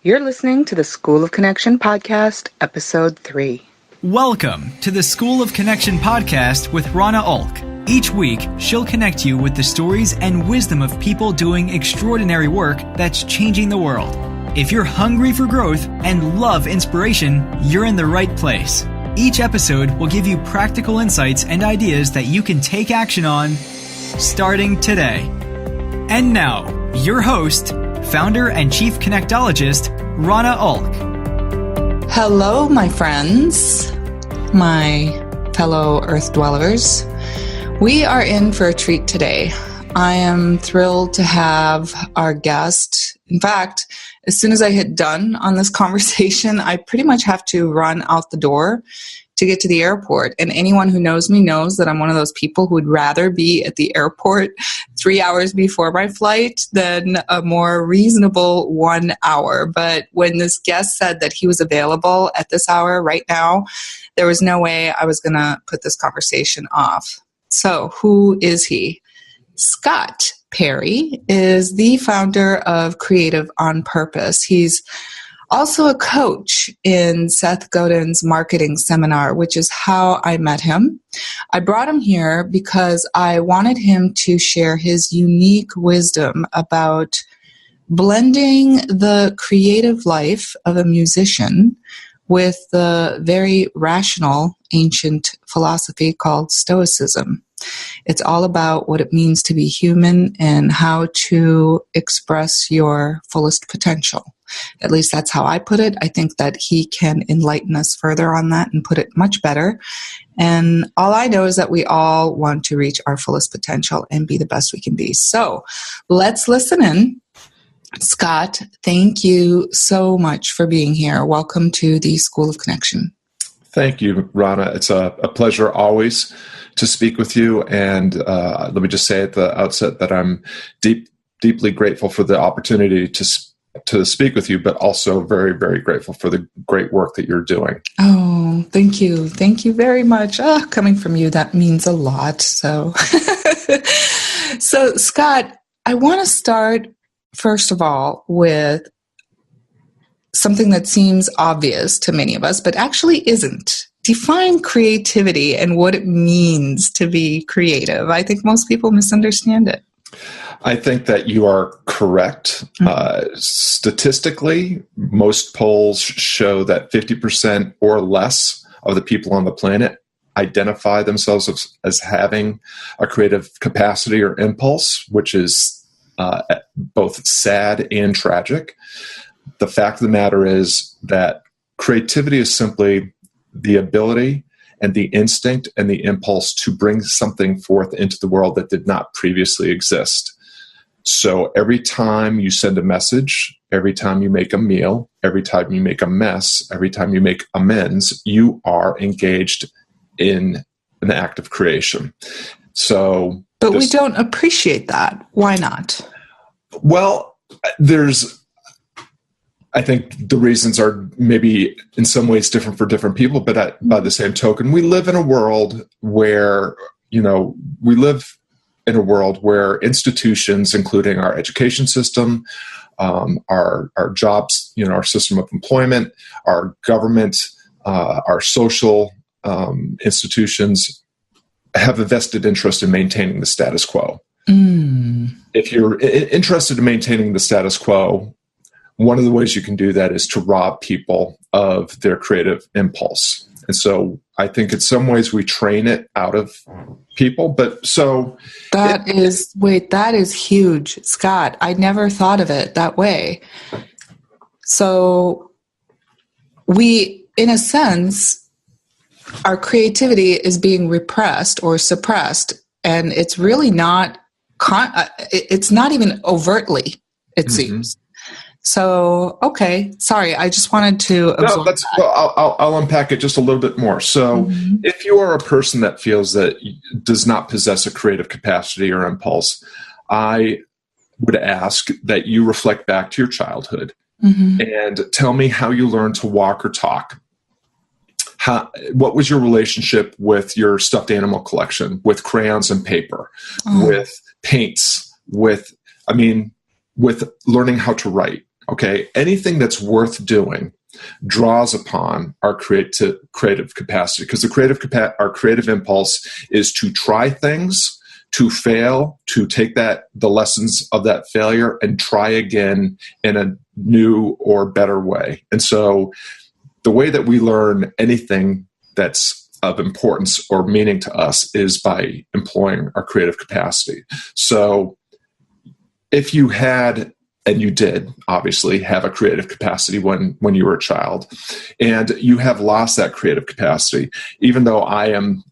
You're listening to the School of Connection podcast, episode 3. Welcome to the School of Connection podcast with Rana Olk. Each week, she'll connect you with the stories and wisdom of people doing extraordinary work that's changing the world. If you're hungry for growth and love inspiration, you're in the right place. Each episode will give you practical insights and ideas that you can take action on starting today. And now, your host, founder and chief connectologist, Rana Olk. Hello, my friends, my fellow Earth dwellers. We are in for a treat today. I am thrilled to have our guest. In fact, as soon as I hit done on this conversation, I pretty much have to run out the door to get to the airport. And anyone who knows me knows that I'm one of those people who would rather be at the airport 3 hours before my flight than a more reasonable 1 hour. But when this guest said that he was available at this hour right now, there was no way I was going to put this conversation off. So who is he? Scott Perry is the founder of Creative on Purpose. He's also a coach in Seth Godin's marketing seminar, which is how I met him. I brought him here because I wanted him to share his unique wisdom about blending the creative life of a musician with the very rational ancient philosophy called Stoicism. It's all about what it means to be human and how to express your fullest potential. At least that's how I put it. I think that he can enlighten us further on that and put it much better. And all I know is that we all want to reach our fullest potential and be the best we can be. So let's listen in. Scott, thank you so much for being here. Welcome to the School of Connection. Thank you, Rana. It's a pleasure always to speak with you. And let me just say at the outset that I'm deeply grateful for the opportunity to speak with you, but also very, very grateful for the great work that you're doing. Oh, thank you. Thank you very much. Coming from you, that means a lot. So, Scott, I want to start, first of all, with something that seems obvious to many of us, but actually isn't. Define creativity and what it means to be creative. I think most people misunderstand it. I think that you are correct. Statistically, most polls show that 50% or less of the people on the planet identify themselves as having a creative capacity or impulse, which is both sad and tragic. The fact of the matter is that creativity is simply the ability and the instinct and the impulse to bring something forth into the world that did not previously exist. So every time you send a message, every time you make a meal, every time you make a mess, every time you make amends, you are engaged in an act of creation. But we don't appreciate that. Why not? Well, I think the reasons are maybe in some ways different for different people, but by the same token, we live in a world where, institutions, including our education system, our jobs, our system of employment, our government, our social institutions have a vested interest in maintaining the status quo. If you're interested in maintaining the status quo, one of the ways you can do that is to rob people of their creative impulse. And so I think in some ways we train it out of people, that is huge, Scott. I never thought of it that way. So we, in a sense, our creativity is being repressed or suppressed, and it's really not, it's not even overtly, it seems. So, okay, sorry, I just wanted to absorb that. Well, I'll unpack it just a little bit more. So if you are a person that feels that does not possess a creative capacity or impulse, I would ask that you reflect back to your childhood and tell me how you learned to walk or talk. What was your relationship with your stuffed animal collection, with crayons and paper, with paints, with learning how to write? Okay, anything that's worth doing draws upon our creative capacity, because our creative impulse is to try things, to fail, to take the lessons of that failure and try again in a new or better way. And so the way that we learn anything that's of importance or meaning to us is by employing our creative capacity. So if you had, and you did obviously have a creative capacity when you were a child, and you have lost that creative capacity, even though I'm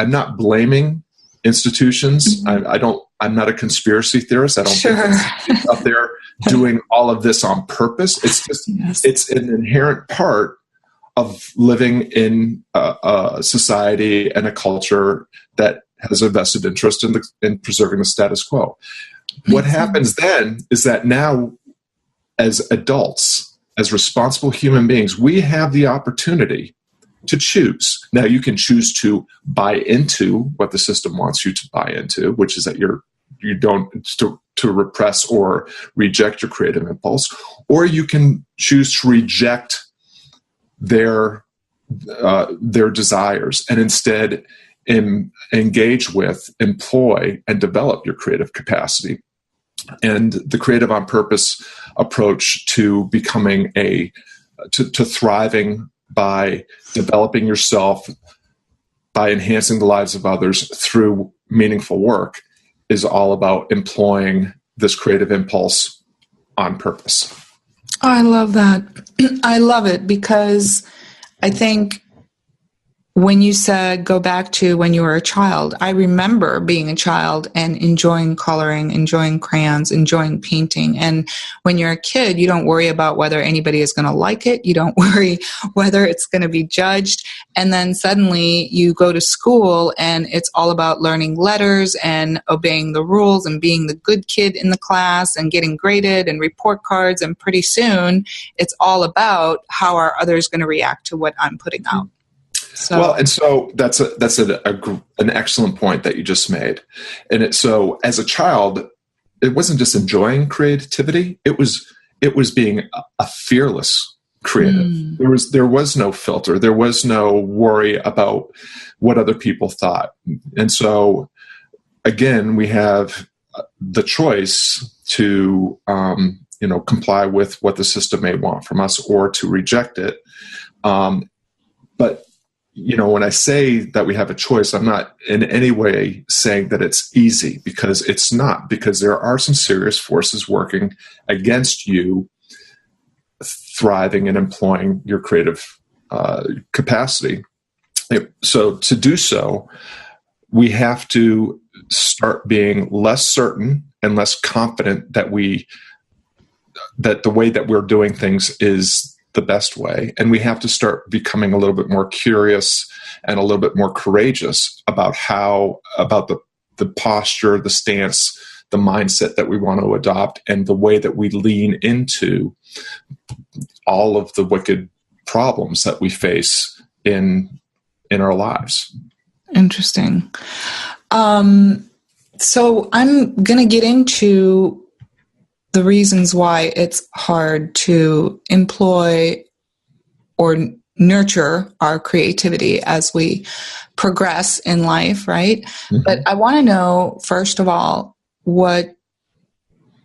not blaming institutions. I'm not a conspiracy theorist. I don't think it's up there doing all of this on purpose. It's just, it's an inherent part of living in a society and a culture that has a vested interest in preserving the status quo. What happens then is that now, as adults, as responsible human beings, we have the opportunity to choose. Now, you can choose to buy into what the system wants you to buy into, which is that you don't to repress or reject your creative impulse, or you can choose to reject their desires and instead engage with, employ, and develop your creative capacity. And the creative on purpose approach to becoming to thriving by developing yourself, by enhancing the lives of others through meaningful work is all about employing this creative impulse on purpose. Oh, I love that. I love it, because I think when you said go back to when you were a child, I remember being a child and enjoying coloring, enjoying crayons, enjoying painting. And when you're a kid, you don't worry about whether anybody is going to like it. You don't worry whether it's going to be judged. And then suddenly you go to school and it's all about learning letters and obeying the rules and being the good kid in the class and getting graded and report cards. And pretty soon it's all about how are others going to react to what I'm putting out. So that's an excellent point that you just made. And so as a child, it wasn't just enjoying creativity; it was being a fearless creative. There was no filter. There was no worry about what other people thought. And so again, we have the choice to comply with what the system may want from us or to reject it. But when I say that we have a choice, I'm not in any way saying that it's easy, because it's not, because there are some serious forces working against you thriving and employing your creative capacity. So to do so, we have to start being less certain and less confident that the way that we're doing things is the best way. And we have to start becoming a little bit more curious and a little bit more courageous about the posture, the stance, the mindset that we want to adopt, and the way that we lean into all of the wicked problems that we face in our lives. Interesting. So I'm going to get into the reasons why it's hard to employ or nurture our creativity as we progress in life, right? Mm-hmm. But I want to know, first of all, what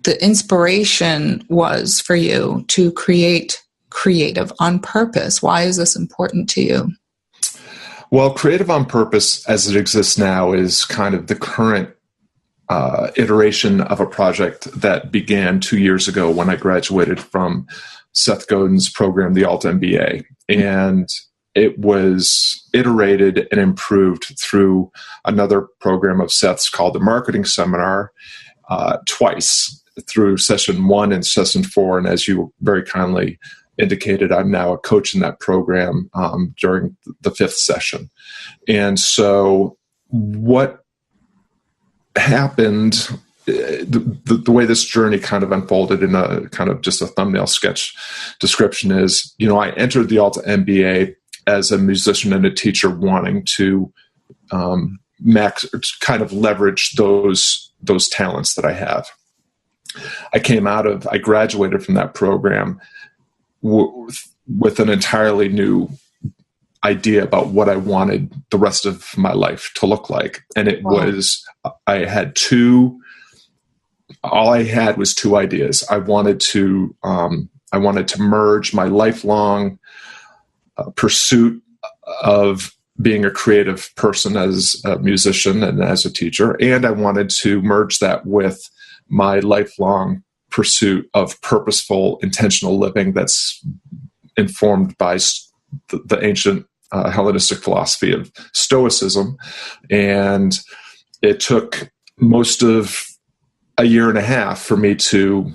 the inspiration was for you to create creative on purpose. Why is this important to you? Well, creative on purpose as it exists now is kind of the current iteration of a project that began 2 years ago when I graduated from Seth Godin's program, the Alt MBA. And it was iterated and improved through another program of Seth's called the Marketing Seminar twice, through session 1 and session 4. And as you very kindly indicated, I'm now a coach in that program during the 5th session. And so what happened, the way this journey kind of unfolded in a kind of just a thumbnail sketch description is, I entered the Alt MBA as a musician and a teacher wanting to kind of leverage those talents that I have. I graduated from that program with an entirely new idea about what I wanted the rest of my life to look like. And it was, all I had was two ideas. I wanted to merge my lifelong pursuit of being a creative person as a musician and as a teacher, and I wanted to merge that with my lifelong pursuit of purposeful, intentional living that's informed by the ancient Hellenistic philosophy of Stoicism. And it took most of a year and a half for me to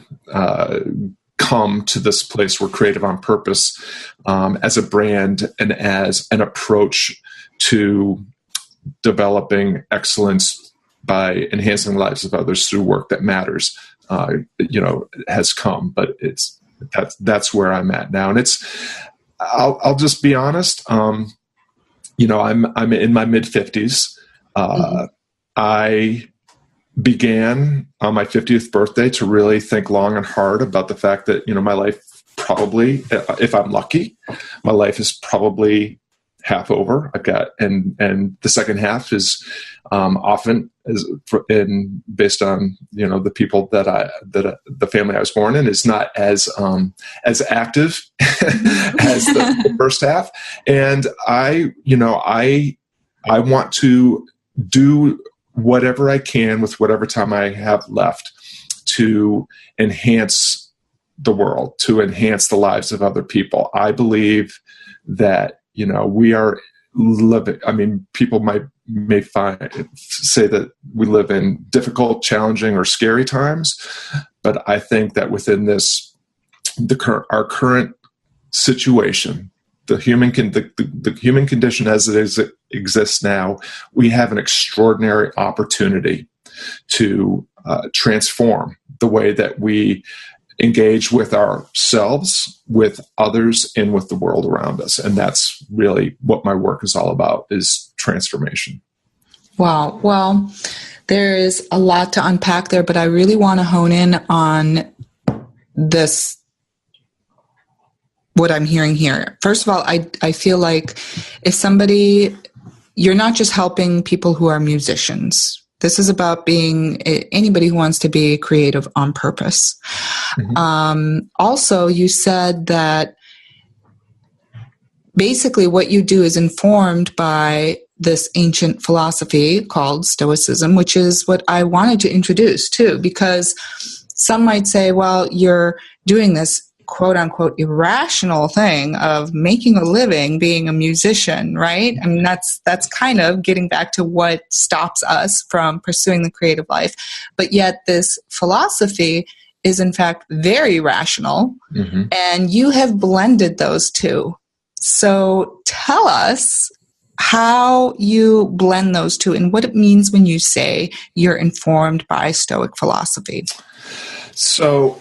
come to this place where Creative on Purpose, as a brand and as an approach to developing excellence by enhancing the lives of others through work that matters, has come. But that's where I'm at now, and I'll just be honest. I'm in my mid-50s. I began on my 50th birthday to really think long and hard about the fact that, my life probably, if I'm lucky, my life is probably half over. I've got, and the second half is often based on, the people that the family I was born in is not as active as the first half. And I want to do whatever I can with whatever time I have left to enhance the world, to enhance the lives of other people. I believe that, we are living, people may say that we live in difficult, challenging, or scary times, but I think that within our current situation, the human condition as it exists now, we have an extraordinary opportunity to transform the way that we engage with ourselves, with others, and with the world around us. And that's really what my work is all about, is transformation. Wow. Well, there is a lot to unpack there, but I really want to hone in on this, what I'm hearing here. First of all, I feel like you're not just helping people who are musicians. This is about being anybody who wants to be creative on purpose. Mm-hmm. Also, you said that basically what you do is informed by this ancient philosophy called Stoicism, which is what I wanted to introduce too, because some might say, well, you're doing this quote unquote irrational thing of making a living being a musician, right? That's kind of getting back to what stops us from pursuing the creative life. But yet this philosophy is in fact very rational, mm-hmm. and you have blended those two. So tell us how you blend those two and what it means when you say you're informed by Stoic philosophy. So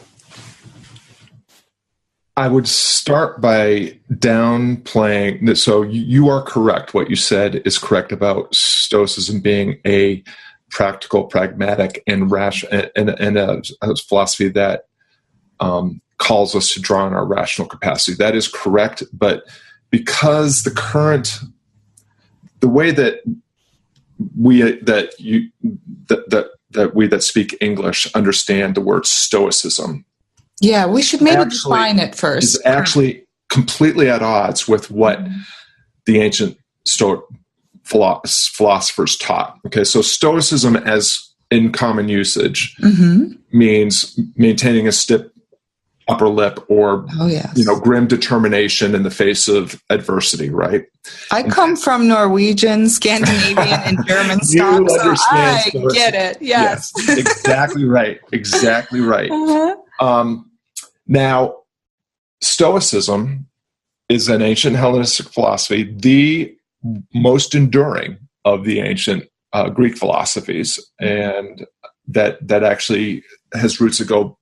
I would start by downplaying. So you are correct. What you said is correct about Stoicism being a practical, pragmatic, and rational, and a philosophy that calls us to draw on our rational capacity. That is correct. But because the way that we that speak English understand the word Stoicism. Yeah, we should maybe define it first. It's actually completely at odds with what the ancient Stoic philosophers taught. Okay, so Stoicism, as in common usage, mm-hmm. means maintaining a stiff upper lip, or grim determination in the face of adversity. Right? I come from Norwegian, Scandinavian, and German stock, so I get it. Yes, exactly right. Exactly right. Uh-huh. Now, Stoicism is an ancient Hellenistic philosophy, the most enduring of the ancient Greek philosophies, and that actually has roots that go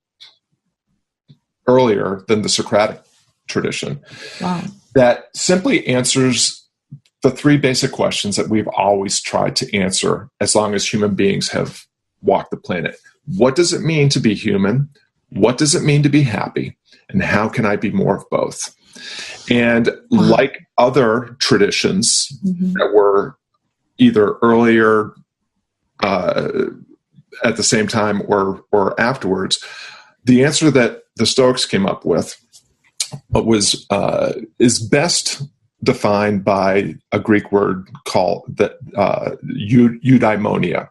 earlier than the Socratic tradition. Wow. That simply answers the three basic questions that we've always tried to answer as long as human beings have walked the planet. what does it mean to be human? What does it mean to be happy? And how can I be more of both? And like other traditions that were either earlier at the same time or afterwards, the answer that the Stoics came up with is best defined by a Greek word called eudaimonia.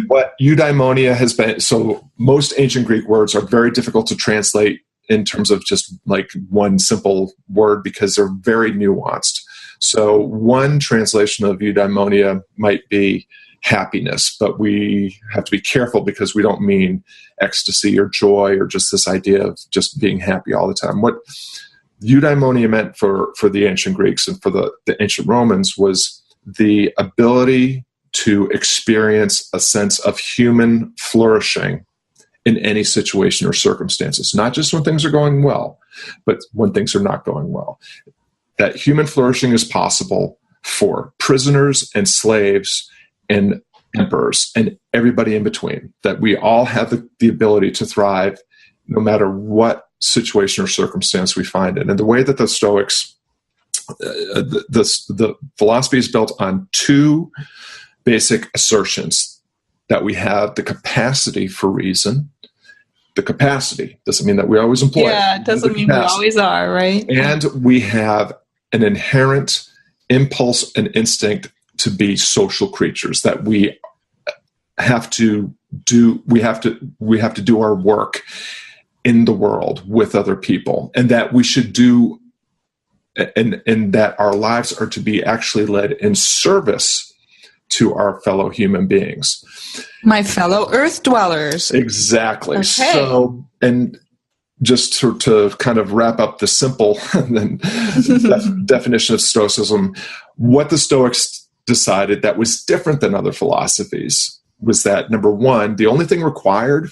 What eudaimonia has been, so most ancient Greek words are very difficult to translate in terms of just like one simple word because they're very nuanced. So one translation of eudaimonia might be happiness, but we have to be careful because we don't mean ecstasy or joy or just this idea of just being happy all the time. What eudaimonia meant for the ancient Greeks and for the ancient Romans was the ability to experience a sense of human flourishing in any situation or circumstances, not just when things are going well, but when things are not going well. That human flourishing is possible for prisoners and slaves and emperors and everybody in between, that we all have the ability to thrive no matter what situation or circumstance we find in. And the way that the Stoics, the philosophy is built on two basic assertions: that we have the capacity for reason. The capacity doesn't mean that we always employ it. Yeah, it doesn't mean we always are, right? And we have an inherent impulse and instinct to be social creatures, that we have to do our work in the world with other people, and that we should do, and that our lives are to be actually led in service to our fellow human beings. My fellow earth dwellers. Exactly. Okay. So, and just to kind of wrap up the simple definition of Stoicism, what the Stoics decided that was different than other philosophies was that, number one, the only thing required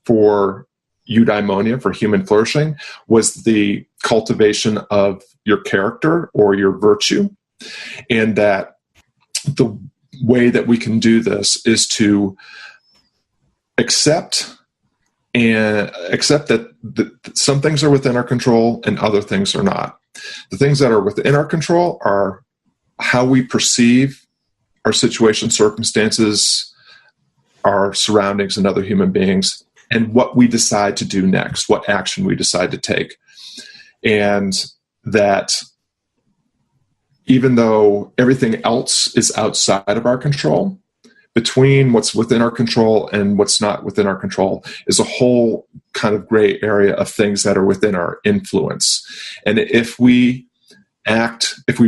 for eudaimonia, for human flourishing, was the cultivation of your character or your virtue, and that the way that we can do this is to accept that some things are within our control and other things are not. The things that are within our control are how we perceive our situation, circumstances, our surroundings, and other human beings, and what we decide to do next, what action we decide to take. And that even though everything else is outside of our control, between what's within our control and what's not within our control is a whole kind of gray area of things that are within our influence. And if we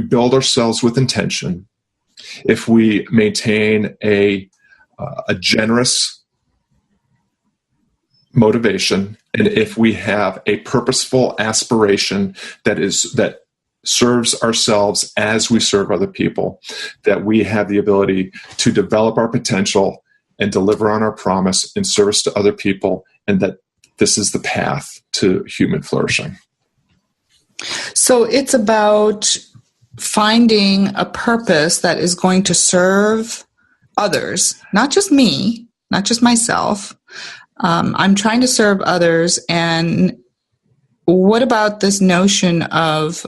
build ourselves with intention, if we maintain a generous motivation, and if we have a purposeful aspiration that serves ourselves as we serve other people, that we have the ability to develop our potential and deliver on our promise in service to other people, and that this is the path to human flourishing. So it's about finding a purpose that is going to serve others, not just me, not just myself. I'm trying to serve others. And what about this notion of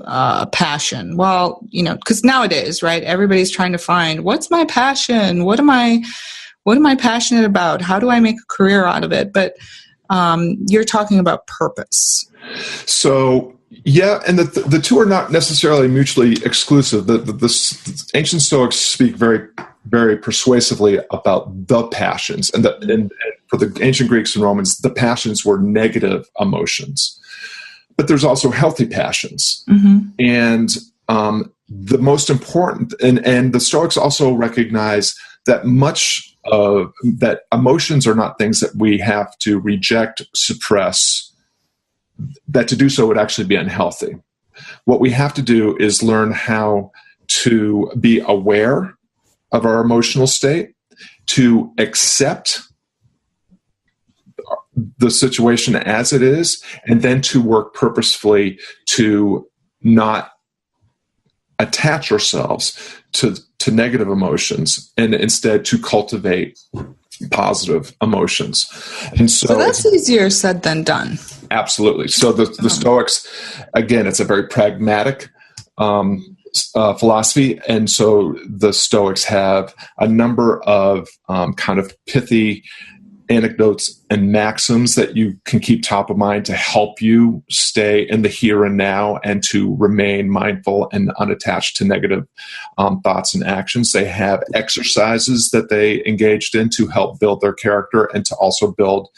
passion? Well, because nowadays, right, everybody's trying to find, what's my passion? What am I passionate about? How do I make a career out of it? But you're talking about purpose. So, yeah, and the two are not necessarily mutually exclusive. The ancient Stoics speak very, very persuasively about the passions, and for the ancient Greeks and Romans, the passions were negative emotions. But there's also healthy passions, and the most important, and the Stoics also recognize that that emotions are not things that we have to reject, suppress. That to do so would actually be unhealthy. What we have to do is learn how to be aware of our emotional state, to accept the situation as it is, and then to work purposefully to not attach ourselves to negative emotions, and instead to cultivate positive emotions. And so that's easier said than done. Absolutely. So the Stoics, again, it's a very pragmatic philosophy. And so the Stoics have a number of kind of pithy anecdotes and maxims that you can keep top of mind to help you stay in the here and now and to remain mindful and unattached to negative thoughts and actions. They have exercises that they engaged in to help build their character and to also build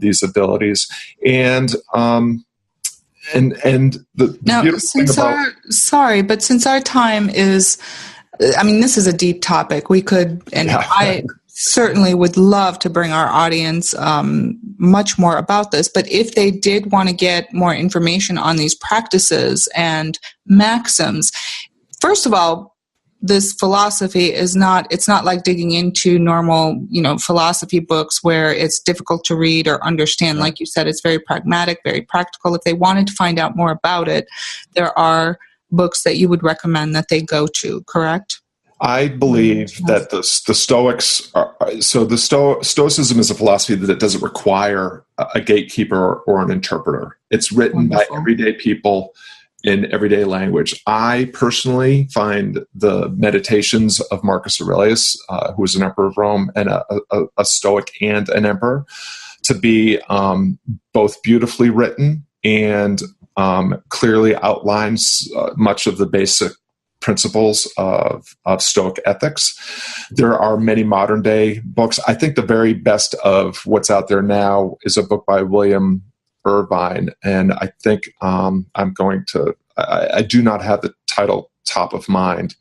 these abilities. And the now, since since our time is, I mean, this is a deep topic. We could, and I certainly would love to bring our audience much more about this. But if they did want to get more information on these practices and maxims, first of all, this philosophy it's not like digging into normal, philosophy books where it's difficult to read or understand. Like you said, it's very pragmatic, very practical. If they wanted to find out more about it, there are books that you would recommend that they go to, correct? I believe that the Stoics Stoicism is a philosophy that doesn't require a gatekeeper or an interpreter. It's written by everyday people in everyday language. I personally find the meditations of Marcus Aurelius, who was an emperor of Rome and a Stoic and an emperor, to be both beautifully written and clearly outlines much of the basic principles of Stoic ethics. There are many modern day books. I think the very best of what's out there now is a book by William Irvine, and I think I do not have the title top of mind,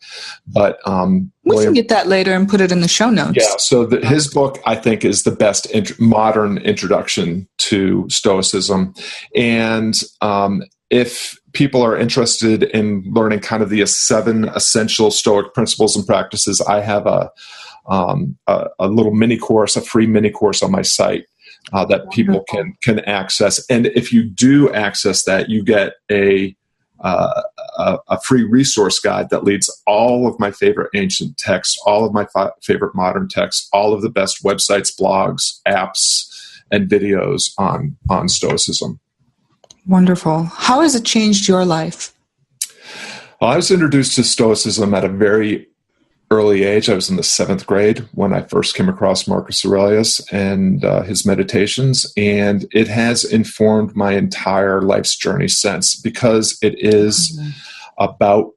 but we can get that later and put it in the show notes. Yeah, so his book, I think, is the best modern introduction to Stoicism. And if people are interested in learning kind of the 7 essential Stoic principles and practices, I have a little mini course, a free mini course on my site that people can access. And if you do access that, you get a free resource guide that leads all of my favorite ancient texts, all of my favorite modern texts, all of the best websites, blogs, apps, and videos on Stoicism. Wonderful. How has it changed your life? Well, I was introduced to Stoicism at a very early age. I was in the 7th grade when I first came across Marcus Aurelius and his meditations, and it has informed my entire life's journey since, because it is about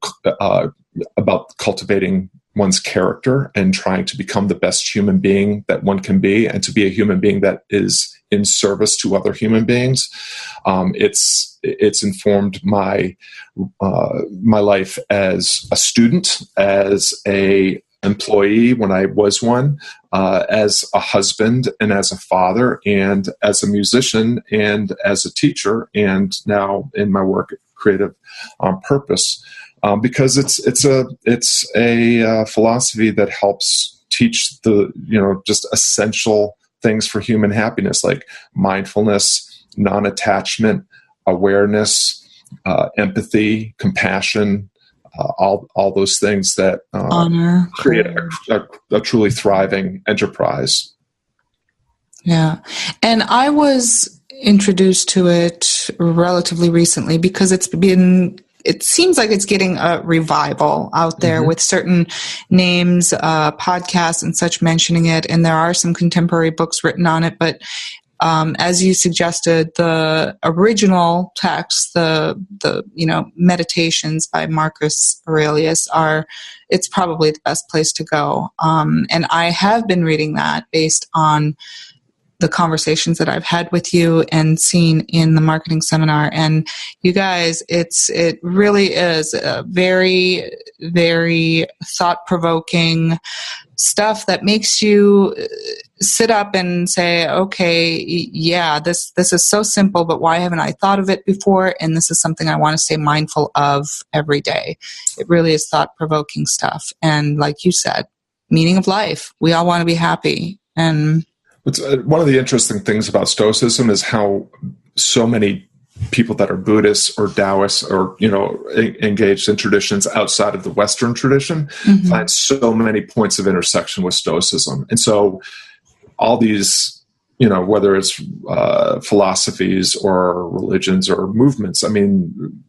cultivating one's character and trying to become the best human being that one can be, and to be a human being that is in service to other human beings. It's informed my life as a student, as a employee when I was one, as a husband and as a father, and as a musician and as a teacher, and now in my work at Creative on Purpose, because it's a philosophy that helps teach just essential things for human happiness, like mindfulness, non-attachment, awareness, empathy, compassion, all those things that honor, create a truly thriving enterprise. Yeah. And I was introduced to it relatively recently because it seems like it's getting a revival out there with certain names, podcasts and such mentioning it. And there are some contemporary books written on it. But as you suggested, the original text, the meditations by Marcus Aurelius it's probably the best place to go. And I have been reading that based on the conversations that I've had with you and seen in the marketing seminar. And you guys, it really is a very, very thought-provoking stuff that makes you sit up and say, okay, yeah, this is so simple, but why haven't I thought of it before? And this is something I want to stay mindful of every day. It really is thought-provoking stuff. And like you said, meaning of life. We all want to be happy. And one of the interesting things about Stoicism is how so many people that are Buddhists or Taoists or engaged in traditions outside of the Western tradition find so many points of intersection with Stoicism. And so all these, whether it's philosophies or religions or movements, I mean,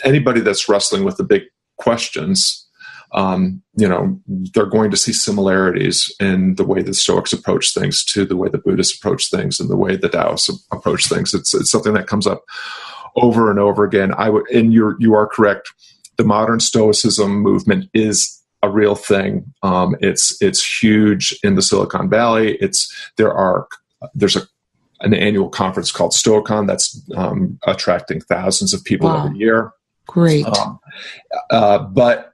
anybody that's wrestling with the big questions, they're going to see similarities in the way the Stoics approach things to the way the Buddhists approach things and the way the Taoists approach things. It's something that comes up over and over again. And you are correct. The modern Stoicism movement is a real thing. It's huge in the Silicon Valley. There's an annual conference called Stoicon that's attracting thousands of people every year. Great. But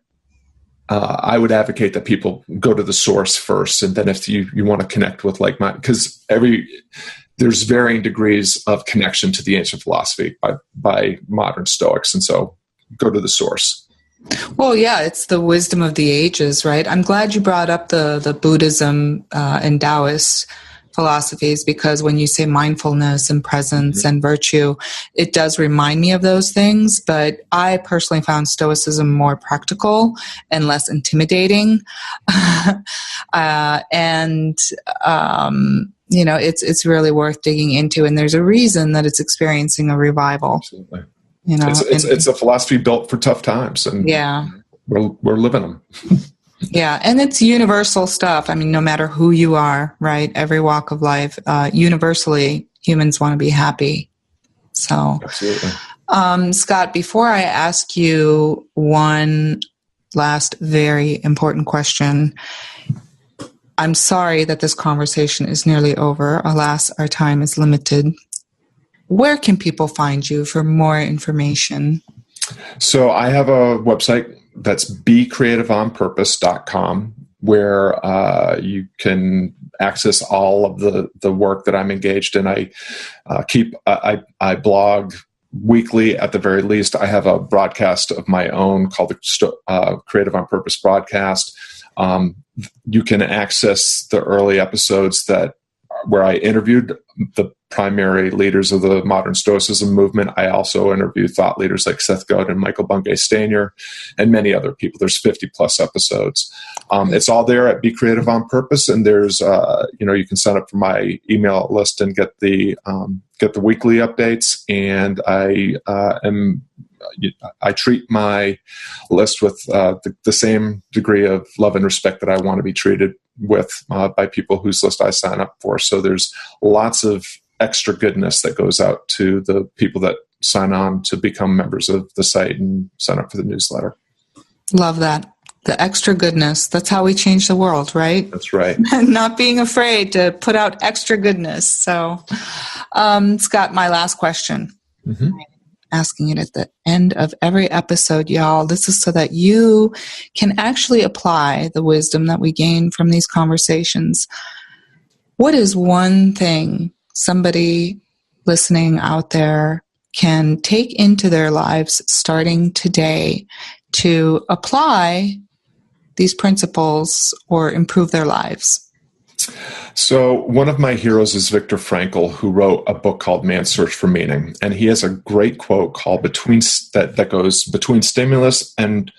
I would advocate that people go to the source first, and then if you want to connect with like-minded, because there's varying degrees of connection to the ancient philosophy by modern Stoics, and so go to the source. Well, yeah, it's the wisdom of the ages, right? I'm glad you brought up the Buddhism and Taoist philosophies, because when you say mindfulness and presence and virtue, it does remind me of those things. But I personally found Stoicism more practical and less intimidating. It's really worth digging into, and there's a reason that it's experiencing a revival. Absolutely. It's a philosophy built for tough times, and we're living them. Yeah, and it's universal stuff. I mean, no matter who you are, right? Every walk of life, universally, humans want to be happy. So, absolutely. Scott, before I ask you one last very important question, I'm sorry that this conversation is nearly over. Alas, our time is limited. Where can people find you for more information? So I have a website that's becreativeonpurpose.com, where you can access all of the work that I'm engaged in. I blog weekly at the very least. I have a broadcast of my own called the Creative on Purpose broadcast. You can access the early episodes where I interviewed the primary leaders of the modern Stoicism movement. I also interviewed thought leaders like Seth Godin and Michael Bungay Stanier and many other people. There's 50 plus episodes. It's all there at Be Creative on Purpose. And there's, you can sign up for my email list and get the weekly updates. And I treat my list with the same degree of love and respect that I want to be treated with by people whose list I sign up for. So there's lots of extra goodness that goes out to the people that sign on to become members of the site and sign up for the newsletter. Love that. The extra goodness. That's how we change the world, right? That's right. Not being afraid to put out extra goodness. So, Scott, my last question. Mm-hmm. Asking it at the end of every episode, y'all. This is so that you can actually apply the wisdom that we gain from these conversations. What is one thing somebody listening out there can take into their lives starting today to apply these principles or improve their lives? So one of my heroes is Viktor Frankl, who wrote a book called Man's Search for Meaning. And he has a great quote called that goes, between stimulus and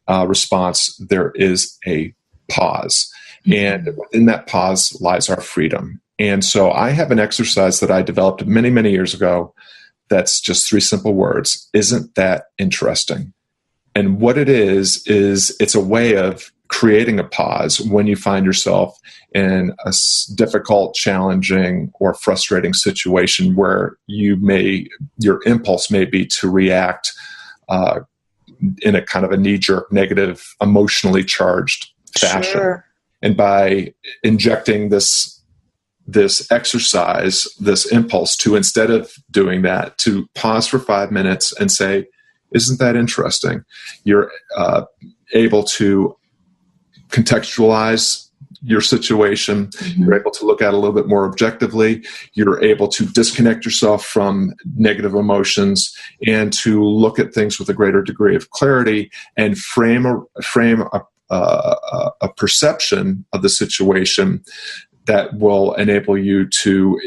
response, there is a pause. And within that pause lies our freedom. And so I have an exercise that I developed many, many years ago that's just 3 simple words. Isn't that interesting? And what it is it's a way of creating a pause when you find yourself in a difficult, challenging, or frustrating situation where your impulse may be to react in a kind of a knee-jerk, negative, emotionally charged fashion. Sure. And by injecting this exercise, this impulse to, instead of doing that, to pause for 5 minutes and say, isn't that interesting? You're able to contextualize your situation. Mm-hmm. You're able to look at it a little bit more objectively. You're able to disconnect yourself from negative emotions and to look at things with a greater degree of clarity and frame a perception of the situation that will enable you to,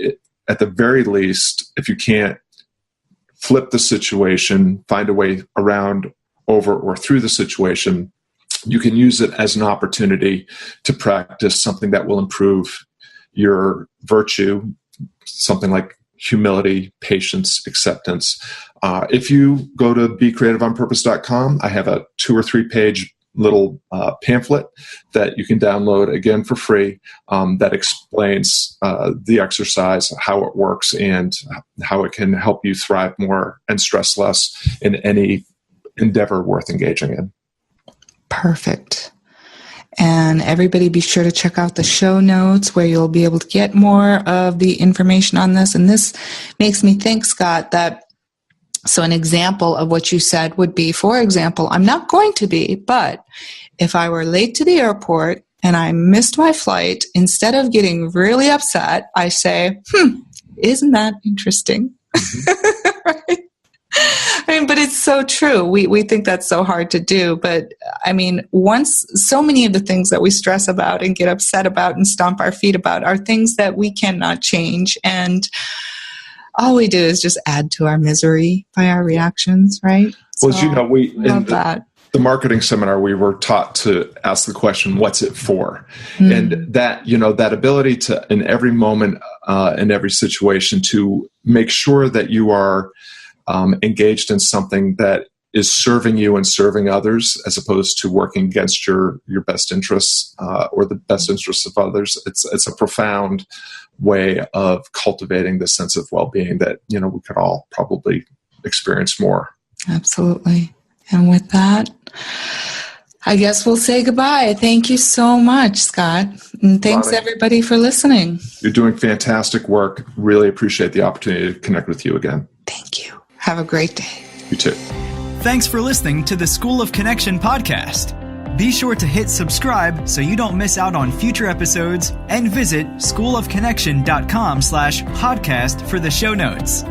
at the very least, if you can't flip the situation, find a way around, over, or through the situation, you can use it as an opportunity to practice something that will improve your virtue, something like humility, patience, acceptance. If you go to becreativeonpurpose.com, I have a 2 or 3 page little pamphlet that you can download, again, for free, that explains the exercise, how it works, and how it can help you thrive more and stress less in any endeavor worth engaging in. Perfect. And everybody be sure to check out the show notes where you'll be able to get more of the information on this. And this makes me think, Scott, that so an example of what you said would be, for example, I'm not going to be, but if I were late to the airport and I missed my flight, instead of getting really upset, I say, isn't that interesting? Right? I mean, but it's so true. We think that's so hard to do. But I mean, once so many of the things that we stress about and get upset about and stomp our feet about are things that we cannot change. And all we do is just add to our misery by our reactions, right? Well, so, as you know, we love that. The marketing seminar, we were taught to ask the question, what's it for? And that, that ability to, in every moment, in every situation, to make sure that you are engaged in something that is serving you and serving others, as opposed to working against your best interests or the best interests of others. It's a profound way of cultivating the sense of well-being that, we could all probably experience more. Absolutely. And with that, I guess we'll say goodbye. Thank you so much, Scott. And thanks, Ronnie, everybody, for listening. You're doing fantastic work. Really appreciate the opportunity to connect with you again. Thank you. Have a great day. You too. Thanks for listening to the School of Connection podcast. Be sure to hit subscribe so you don't miss out on future episodes, and visit schoolofconnection.com/podcast for the show notes.